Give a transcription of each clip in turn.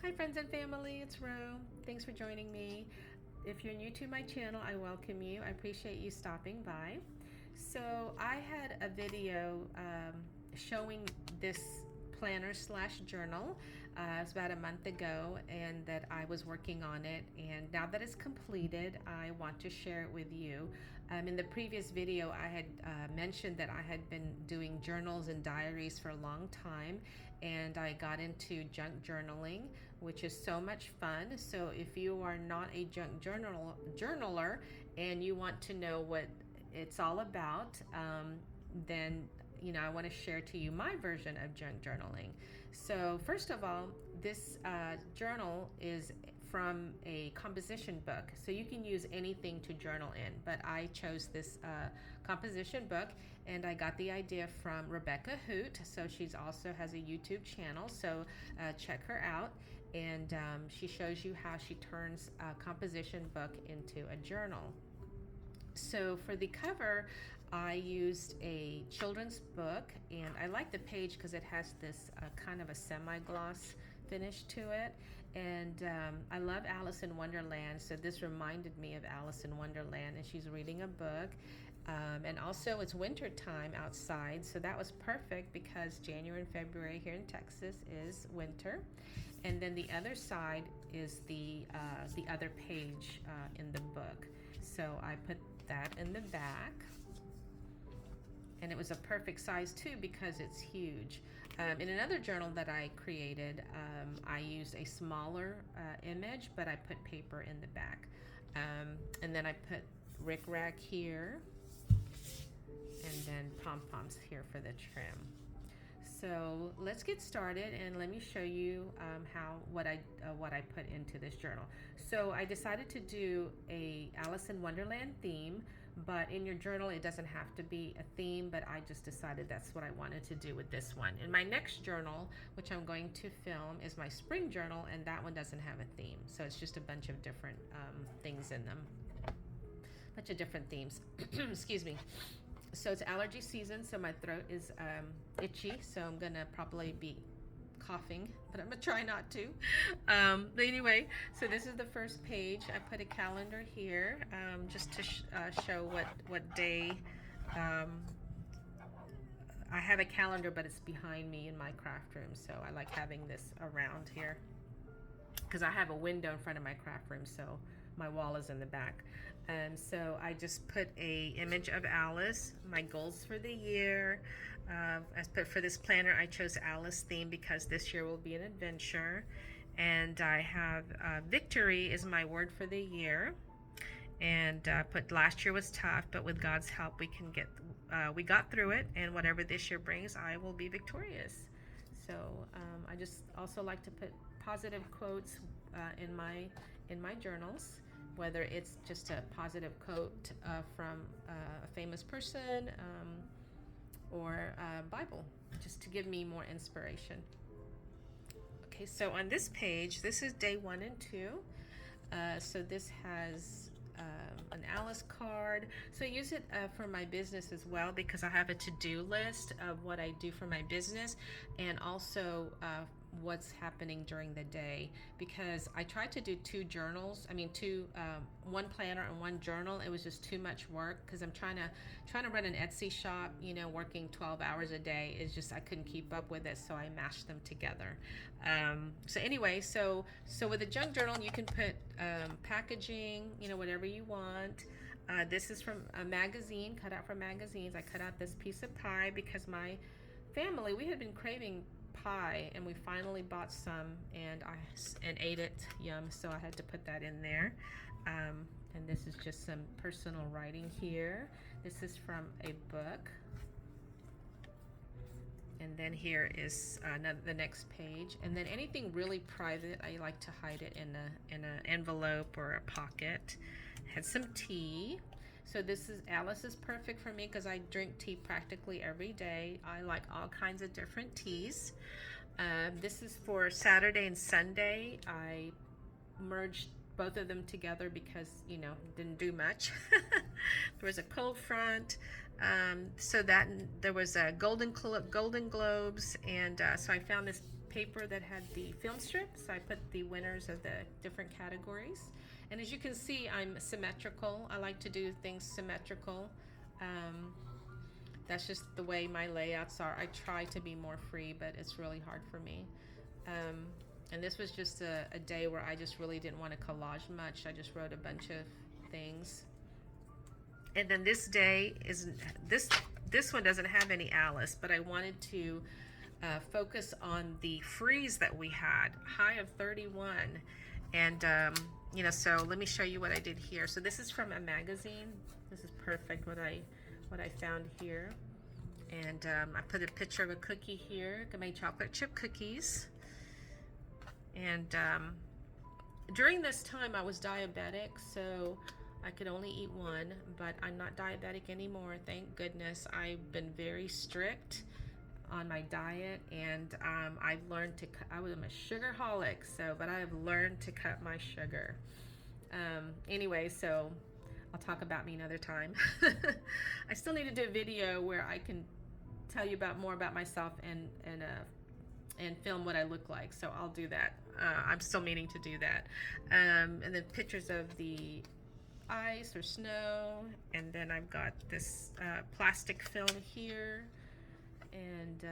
Hi friends and family, it's Ro. Thanks for joining me. If you're new to my channel, I welcome you. I appreciate you stopping by. So I had a video showing this planner slash journal. It was about a month ago, and that I was working on it, and now that it's completed, I want to share it with you. In the previous video, I had mentioned that I had been doing journals and diaries for a long time, and I got into junk journaling, which is so much fun. So if you are not a junk journaler and you want to know what it's all about, then I want to share to you my version of junk journaling. So first of all, this journal is from a composition book, so you can use anything to journal in, but I chose this composition book, and I got the idea from Rebecca Hoot. So she's also has a YouTube channel, so check her out, and she shows you how she turns a composition book into a journal. So for the cover, I used a children's book, and I like the page because it has this kind of a semi-gloss finish to it, and I love Alice in Wonderland, so this reminded me of Alice in Wonderland, and she's reading a book, and also it's winter time outside, so that was perfect because January and February here in Texas is winter. And then the other side is the other page in the book, so I put that in the back, and it was a perfect size too because it's huge. In another journal that I created, I used a smaller image, but I put paper in the back, and then I put rickrack here, and then pom-poms here for the trim. So let's get started, and let me show you what I put into this journal. So I decided to do a Alice in Wonderland theme, but in your journal it doesn't have to be a theme, but I just decided that's what I wanted to do with this one. In my next journal, which I'm going to film, is my spring journal, and that one doesn't have a theme, so it's just a bunch of different things in them, bunch of different themes. Excuse me. So it's allergy season, so my throat is itchy, so I'm gonna probably be coughing, but I'm gonna try not to. But anyway, so this is the first page. I put a calendar here, just to show what day. I have a calendar, but it's behind me in my craft room, so I like having this around here because I have a window in front of my craft room, so my wall is in the back. And so I just put a image of Alice, my goals for the year. As put for this planner, I chose Alice theme because this year will be an adventure. And I have victory is my word for the year. And put last year was tough, but with God's help we got through it, and whatever this year brings, I will be victorious. So I just also like to put positive quotes in my journals, whether it's just a positive quote from a famous person, or Bible, just to give me more inspiration. Okay, so on this page, this is day 1 and 2. So this has an Alice card. So I use it for my business as well, because I have a to-do list of what I do for my business, and also what's happening during the day, because I tried to do one planner and one journal. It was just too much work because I'm trying to run an Etsy shop, working 12 hours a day. It's just I couldn't keep up with it, so I mashed them together. So anyway, so with a junk journal you can put packaging, whatever you want. This is from a magazine, cut out from magazines. I cut out this piece of pie because my family, we had been craving pie, and we finally bought some, and ate it. Yum. So I had to put that in there. And this is just some personal writing here. This is from a book. And then here is the next page. And then anything really private, I like to hide it in an envelope or a pocket. Had some tea. So Alice is perfect for me because I drink tea practically every day. I like all kinds of different teas. This is for Saturday and Sunday. I merged both of them together because didn't do much. There was a cold front, so that there was a Golden Globes, and so I found this paper that had the film strips. I put the winners of the different categories. And as you can see, I'm symmetrical. I like to do things symmetrical. That's just the way my layouts are. I try to be more free, but it's really hard for me. And this was just a day where I just really didn't want to collage much. I just wrote a bunch of things. And then this day is, this one doesn't have any Alice, but I wanted to focus on the freeze that we had, high of 31. And, you know, so let me show you what I did here. So this is from a magazine. This is perfect what I found here. And I put a picture of a cookie here. I made chocolate chip cookies. And during this time I was diabetic, so I could only eat one, but I'm not diabetic anymore, thank goodness. I've been very strict on my diet, and I've learned to cut. I'm a sugarholic, but I have learned to cut my sugar. Anyway, so I'll talk about me another time. I still need to do a video where I can tell you more about myself and film what I look like, so I'll do that. I'm still meaning to do that. And then pictures of the ice or snow, and then I've got this plastic film here, and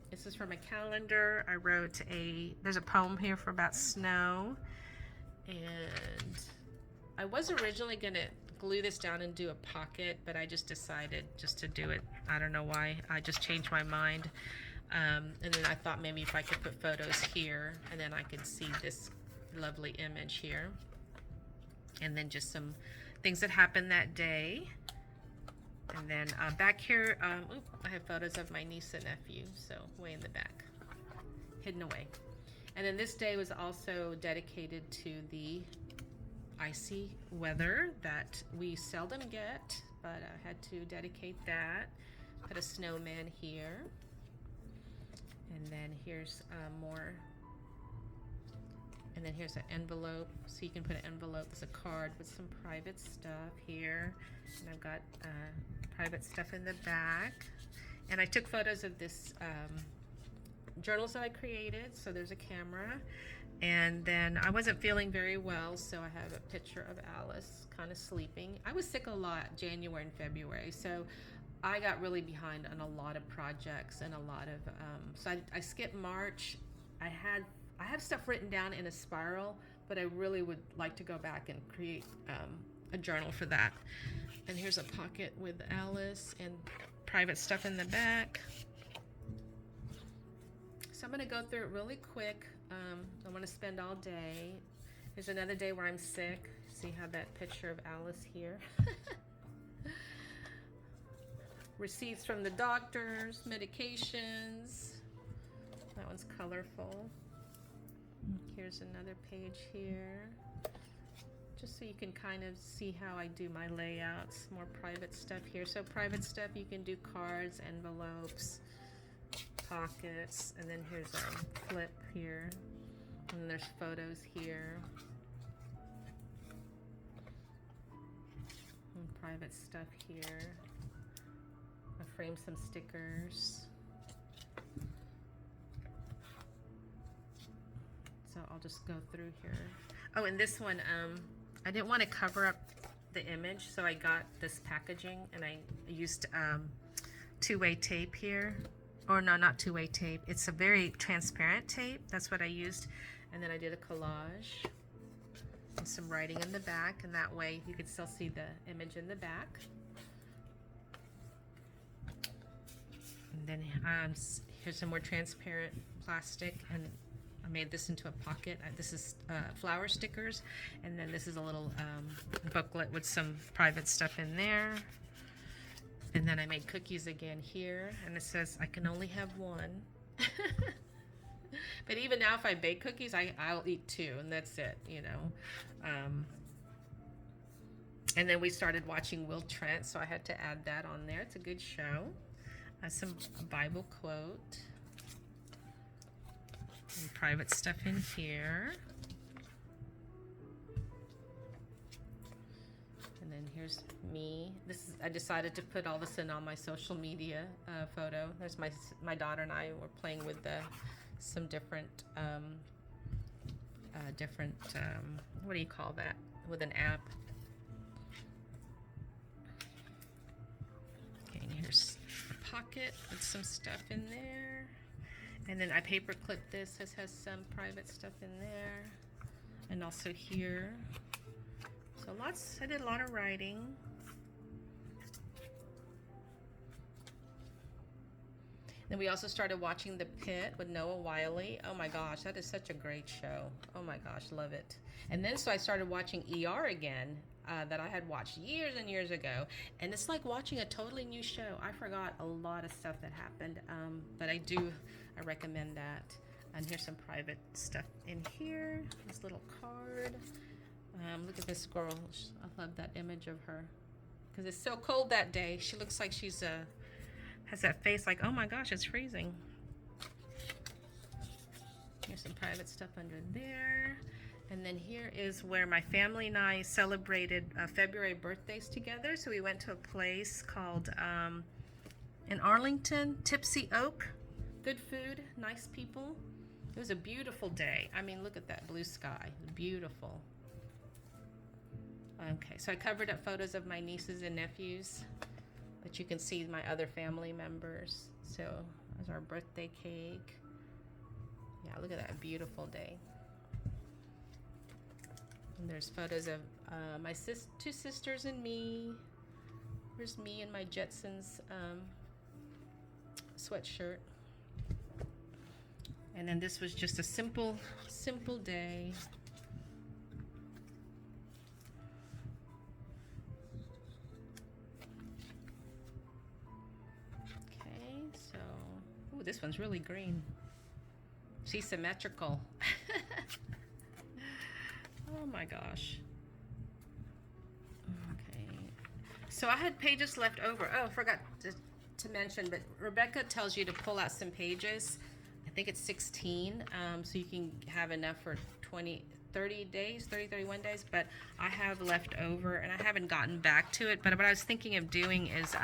this is from a calendar. I wrote there's a poem here about snow, and I was originally gonna glue this down and do a pocket, but I just decided just to do it. I don't know why, I just changed my mind. And then I thought maybe if I could put photos here, and then I could see this lovely image here. And then just some things that happened that day. And then back here, I have photos of my niece and nephew, so way in the back, hidden away. And then this day was also dedicated to the icy weather that we seldom get, but I had to dedicate that. Put a snowman here. And then here's more. And then here's an envelope, so you can put an envelope as a card with some private stuff here. And I've got private stuff in the back. And I took photos of this journals that I created, so there's a camera. And then I wasn't feeling very well, so I have a picture of Alice kind of sleeping. I was sick a lot January and February, so I got really behind on a lot of projects and a lot of, so I skipped March. I have stuff written down in a spiral, but I really would like to go back and create a journal for that. And here's a pocket with Alice and private stuff in the back. So I'm gonna go through it really quick. I wanna spend all day. Here's another day where I'm sick. See how that picture of Alice here. Receipts from the doctors, medications. That one's colorful. Here's another page here. Just so you can kind of see how I do my layouts. More private stuff here. So private stuff, you can do cards, envelopes, pockets, and then here's a flip here. And then there's photos here. And private stuff here. I framed some stickers. So I'll just go through here. Oh, and this one, I didn't want to cover up the image, so I got this packaging, and I used two-way tape here. Or no, not two-way tape. It's a very transparent tape. That's what I used. And then I did a collage and some writing in the back, and that way you could still see the image in the back. And then here's some more transparent plastic, and I made this into a pocket. This is flower stickers, and then this is a little booklet with some private stuff in there. And then I made cookies again here, and it says I can only have one. But even now, if I bake cookies, I'll eat two, and that's it, you know. And then we started watching Will Trent, so I had to add that on there. It's a good show. Some Bible quote. And private stuff in here. And then here's me. I decided to put all this in on my social media photo. There's my daughter and I were playing with the some different, what do you call that, with an app. Okay, and here's a pocket with some stuff in there. And then I paper clipped this. This has some private stuff in there. And also here. So I did a lot of writing. Then we also started watching The Pit with Noah Wyle. Oh my gosh, that is such a great show. Oh my gosh, love it. And then so I started watching ER again, that I had watched years and years ago. And it's like watching a totally new show. I forgot a lot of stuff that happened, but I recommend that. And here's some private stuff in here. This little card. Look at this girl. I love that image of her. Because it's so cold that day. She looks like she's has that face like, oh my gosh, it's freezing. Here's some private stuff under there. And then here is where my family and I celebrated February birthdays together. So we went to a place called, in Arlington, Tipsy Oak. Good food, nice people. It was a beautiful day. I mean, look at that blue sky, beautiful. Okay, so I covered up photos of my nieces and nephews, but you can see my other family members. So there's our birthday cake. Yeah, look at that beautiful day. And there's photos of my two sisters and me. Here's me in my Jetsons sweatshirt. And then this was just a simple day. Okay, so, ooh, this one's really green. She's symmetrical. Oh my gosh. Okay. So I had pages left over. Oh, I forgot to mention, but Rebecca tells you to pull out some pages. I think it's 16, so you can have enough for 30 days, 31 days, but I have left over and I haven't gotten back to it. But what I was thinking of doing is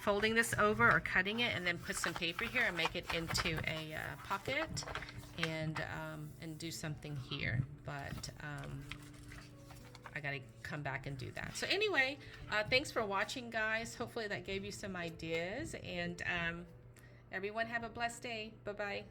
folding this over or cutting it and then put some paper here and make it into a pocket and do something here. But I gotta come back and do that. So anyway, thanks for watching, guys. Hopefully that gave you some ideas, and everyone have a blessed day. Bye-bye.